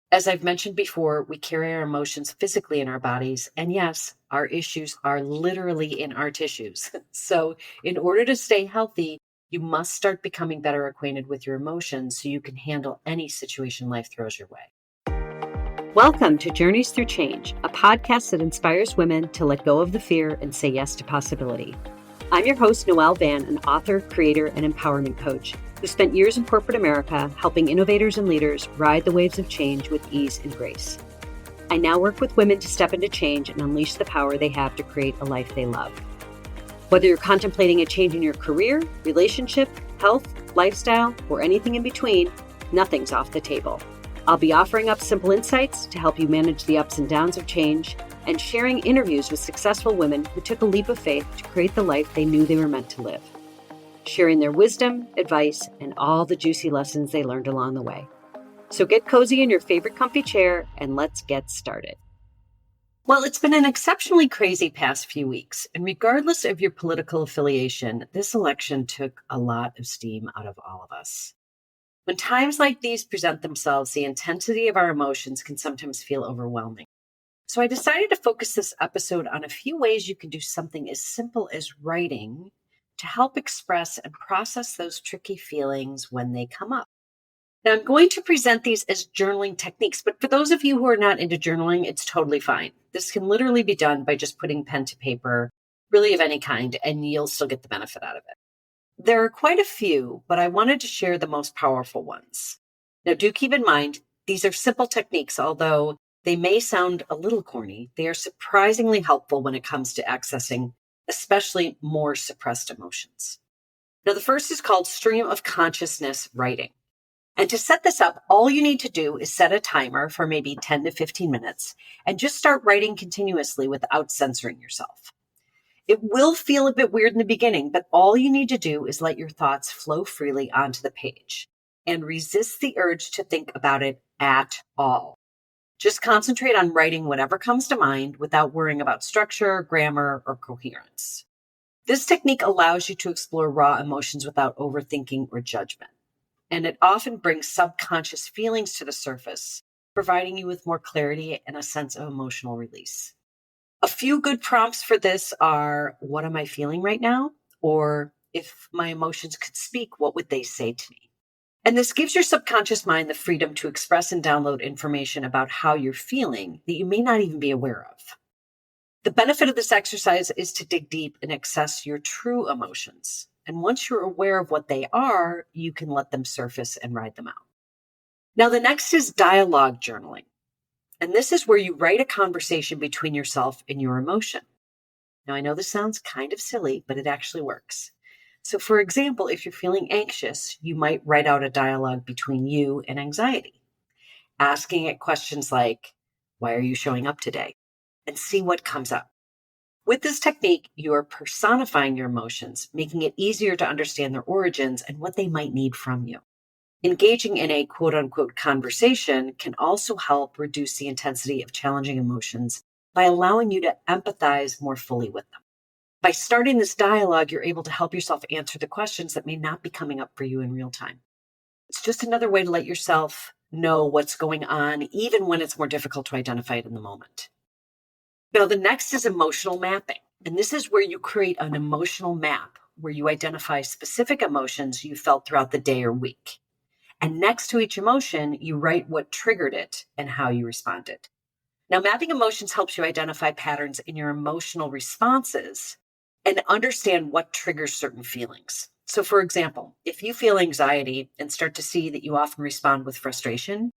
As I've mentioned before, we carry our emotions physically in our bodies. And yes, our issues are literally in our tissues. So, in order to stay healthy, you must start becoming better acquainted with your emotions so you can handle any situation life throws your way. Welcome to Journeys Through Change, a podcast that inspires women to let go of the fear and say yes to possibility. I'm your host, Noelle Van, an author, creator, and empowerment coach who spent years in corporate America helping innovators and leaders ride the waves of change with ease and grace. I now work with women to step into change and unleash the power they have to create a life they love. Whether you're contemplating a change in your career, relationship, health, lifestyle, or anything in between, nothing's off the table. I'll be offering up simple insights to help you manage the ups and downs of change and sharing interviews with successful women who took a leap of faith to create the life they knew they were meant to live, sharing their wisdom, advice, and all the juicy lessons they learned along the way. So get cozy in your favorite comfy chair and let's get started. Well, it's been an exceptionally crazy past few weeks, and regardless of your political affiliation, this election took a lot of steam out of all of us. When times like these present themselves, the intensity of our emotions can sometimes feel overwhelming. So I decided to focus this episode on a few ways you can do something as simple as writing to help express and process those tricky feelings when they come up. Now, I'm going to present these as journaling techniques, but for those of you who are not into journaling, it's totally fine. This can literally be done by just putting pen to paper, really of any kind, and you'll still get the benefit out of it. There are quite a few, but I wanted to share the most powerful ones. Now, do keep in mind, these are simple techniques, although they may sound a little corny. They are surprisingly helpful when it comes to accessing, especially more suppressed emotions. Now, the first is called stream of consciousness writing. And to set this up, all you need to do is set a timer for maybe 10 to 15 minutes and just start writing continuously without censoring yourself. It will feel a bit weird in the beginning, but all you need to do is let your thoughts flow freely onto the page and resist the urge to think about it at all. Just concentrate on writing whatever comes to mind without worrying about structure, grammar, or coherence. This technique allows you to explore raw emotions without overthinking or judgment, and it often brings subconscious feelings to the surface, providing you with more clarity and a sense of emotional release. A few good prompts for this are, what am I feeling right now? Or if my emotions could speak, what would they say to me? And this gives your subconscious mind the freedom to express and download information about how you're feeling that you may not even be aware of. The benefit of this exercise is to dig deep and access your true emotions. And once you're aware of what they are, you can let them surface and ride them out. Now, the next is dialogue journaling. And this is where you write a conversation between yourself and your emotion. Now, I know this sounds kind of silly, but it actually works. So, for example, if you're feeling anxious, you might write out a dialogue between you and anxiety, asking it questions like, why are you showing up today? And see what comes up. With this technique, you are personifying your emotions, making it easier to understand their origins and what they might need from you. Engaging in a quote unquote conversation can also help reduce the intensity of challenging emotions by allowing you to empathize more fully with them. By starting this dialogue, you're able to help yourself answer the questions that may not be coming up for you in real time. It's just another way to let yourself know what's going on, even when it's more difficult to identify it in the moment. Now, the next is emotional mapping. And this is where you create an emotional map where you identify specific emotions you felt throughout the day or week. And next to each emotion, you write what triggered it and how you responded. Now, mapping emotions helps you identify patterns in your emotional responses and understand what triggers certain feelings. So, for example, if you feel anxiety and start to see that you often respond with frustration,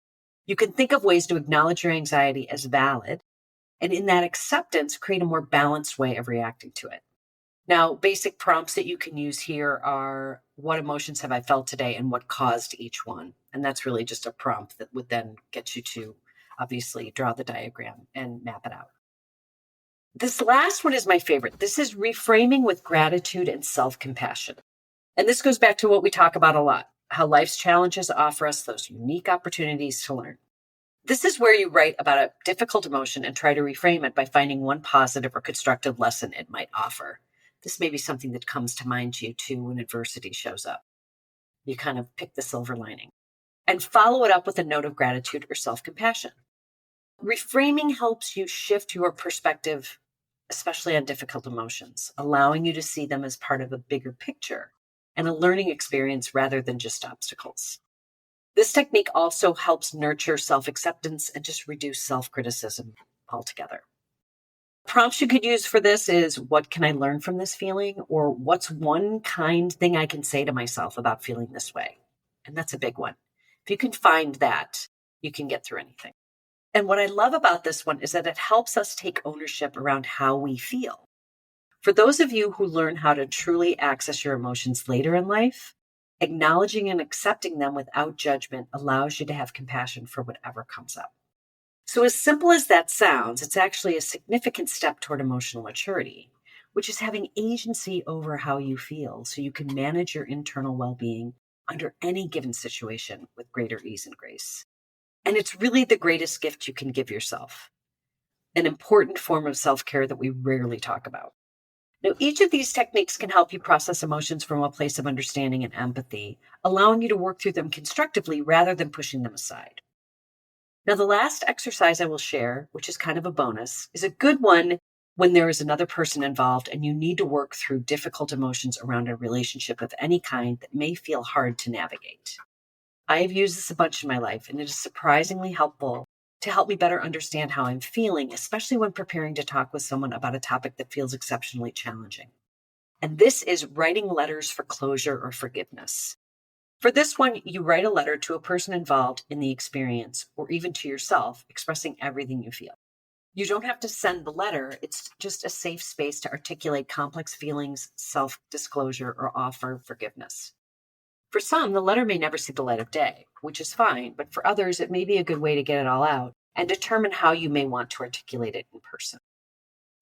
you can think of ways to acknowledge your anxiety as valid, and in that acceptance, create a more balanced way of reacting to it. Now, basic prompts that you can use here are, what emotions have I felt today and what caused each one? And that's really just a prompt that would then get you to obviously draw the diagram and map it out. This last one is my favorite. This is reframing with gratitude and self-compassion. And this goes back to what we talk about a lot, how life's challenges offer us those unique opportunities to learn. This is where you write about a difficult emotion and try to reframe it by finding one positive or constructive lesson it might offer. This may be something that comes to mind to you too when adversity shows up. You kind of pick the silver lining. and follow it up with a note of gratitude or self-compassion. Reframing helps you shift your perspective, especially on difficult emotions, allowing you to see them as part of a bigger picture and a learning experience rather than just obstacles. This technique also helps nurture self-acceptance and just reduce self-criticism altogether. Prompts you could use for this is, what can I learn from this feeling? Or what's one kind thing I can say to myself about feeling this way? And that's a big one. If you can find that, you can get through anything. And what I love about this one is that it helps us take ownership around how we feel. For those of you who learn how to truly access your emotions later in life, acknowledging and accepting them without judgment allows you to have compassion for whatever comes up. So as simple as that sounds, it's actually a significant step toward emotional maturity, which is having agency over how you feel so you can manage your internal well-being under any given situation with greater ease and grace. And it's really the greatest gift you can give yourself, an important form of self-care that we rarely talk about. Now, each of these techniques can help you process emotions from a place of understanding and empathy, allowing you to work through them constructively rather than pushing them aside. Now, the last exercise I will share, which is kind of a bonus, is a good one when there is another person involved and you need to work through difficult emotions around a relationship of any kind that may feel hard to navigate. I have used this a bunch in my life, and it is surprisingly helpful to help me better understand how I'm feeling, especially when preparing to talk with someone about a topic that feels exceptionally challenging. And this is writing letters for closure or forgiveness. For this one, you write a letter to a person involved in the experience, or even to yourself, expressing everything you feel. You don't have to send the letter. It's just a safe space to articulate complex feelings, self-disclosure, or offer forgiveness. For some, the letter may never see the light of day, which is fine, but for others, it may be a good way to get it all out and determine how you may want to articulate it in person.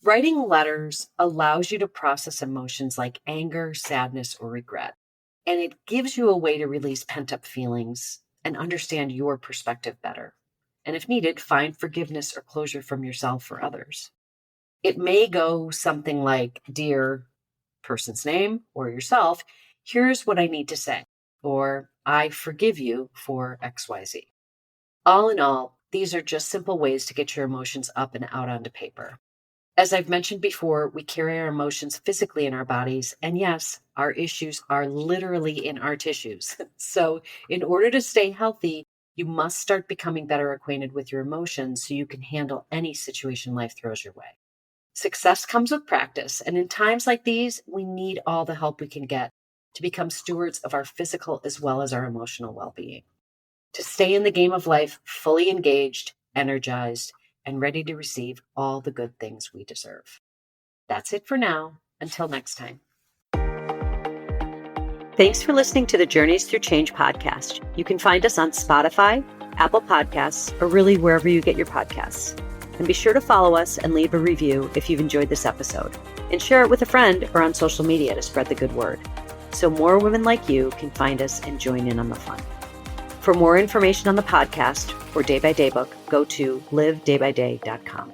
Writing letters allows you to process emotions like anger, sadness, or regret, and it gives you a way to release pent-up feelings and understand your perspective better. And if needed, find forgiveness or closure from yourself or others. It may go something like, "Dear person's name," or yourself, "Here's what I need to say," or "I forgive you for XYZ. All in all, these are just simple ways to get your emotions up and out onto paper. As I've mentioned before, we carry our emotions physically in our bodies, and yes, our issues are literally in our tissues. So in order to stay healthy, you must start becoming better acquainted with your emotions so you can handle any situation life throws your way. Success comes with practice, and in times like these, we need all the help we can get to become stewards of our physical as well as our emotional well-being. To stay in the game of life fully engaged, energized, and ready to receive all the good things we deserve. That's it for now. Until next time. Thanks for listening to the Journeys Through Change podcast. You can find us on Spotify, Apple Podcasts, or really wherever you get your podcasts. And be sure to follow us and leave a review if you've enjoyed this episode. And share it with a friend or on social media to spread the good word, so more women like you can find us and join in on the fun. For more information on the podcast or Day by Day book, go to livedaybyday.com.